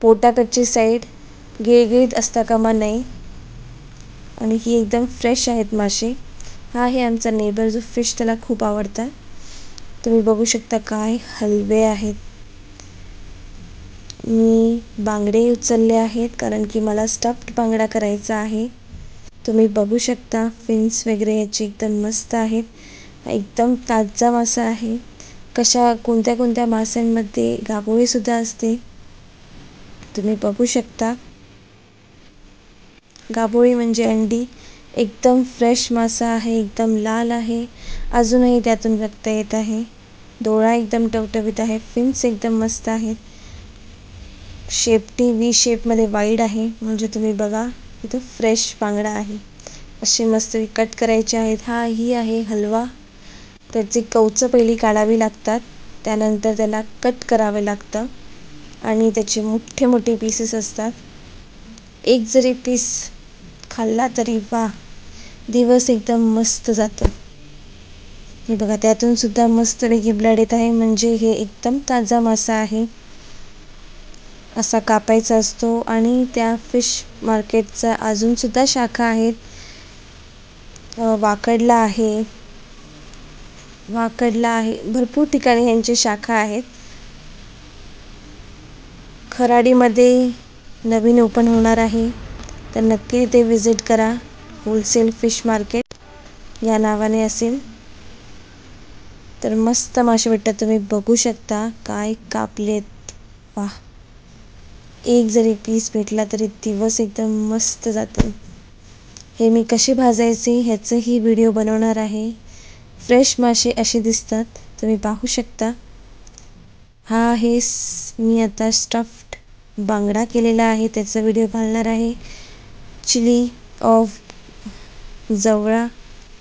पोटाकडची side गिळगिळीत असता कामा नये आणि ही एकदम फ्रेश आहेत मासे. हा आहे आमचा नेबर जो फिश त्याला खूप आवडतात. तुम्ही बघू शकता काय हलवे आहेत. मी बांगडे उचलले आहेत कारण की मला स्टफ्ड बांगडा करायचा आहे. तुम्ही बघू शकता फिन्स वगैरे याचे एकदम मस्त आहेत. एकदम ताजा मासा आहे. कोणत्या कोणत्या माशांमध्ये गाभोळी सुद्धा असते. तुम्ही बघू शकता गाभोळी म्हणजे अंडी. एकदम फ्रेश मासा आहे, एकदम लाल आहे, अजूनही त्यातून रक्त येत आहे. डोळा एकदम टवटवीत आहे. फिन्स एकदम मस्त आहेत. शेपटी व्ही शेपमध्ये वाईड आहे, म्हणजे तुम्ही बघा इथं फ्रेश बांगडा आहे. असे मस्त कट करायचे आहेत. ही आहे हलवा. त्याची कवचं पहिली काढावी लागतात, त्यानंतर त्याला कट करावे लागतं आणि त्याचे मोठे मोठे पीसेस असतात. एक जरी पीस खाल्ला तरी वा, दिवस एकदम मस्त जातो. हे बघा त्यातून सुद्धा मस्तपैकी ब्लड येत आहे, म्हणजे हे एकदम ताजा मासा आहे. असा कापायचा असतो आणि त्या फिश मार्केटचा अजून सुद्धा शाखा आहेत. वाकडला आहे, भरपूर ठिकाणी यांची शाखा आहेत. खराडीमध्ये नवीन ओपन होणार आहे, तर नक्की ते विजिट करा. होलसेल फिश मार्केट या नावाने असेल. तर मस्त मासे भेटतात. तुम्ही बघू शकता काय कापलेत. वाह, एक जरी पीस भेटला तरी दिवस एकदम मस्त जातो. हे मी कसे भाजायचे ह्याचंही व्हिडिओ बनवणार आहे. फ्रेश मासे असे दिसतात, तुम्ही पाहू शकता. हा आहे मी आता स्टफ्ड बांगडा केलेला आहे, त्याचा व्हिडिओ घालणार आहे. चिली ऑफ जवळा.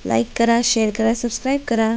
लाईक करा, शेअर करा, सबस्क्राईब करा.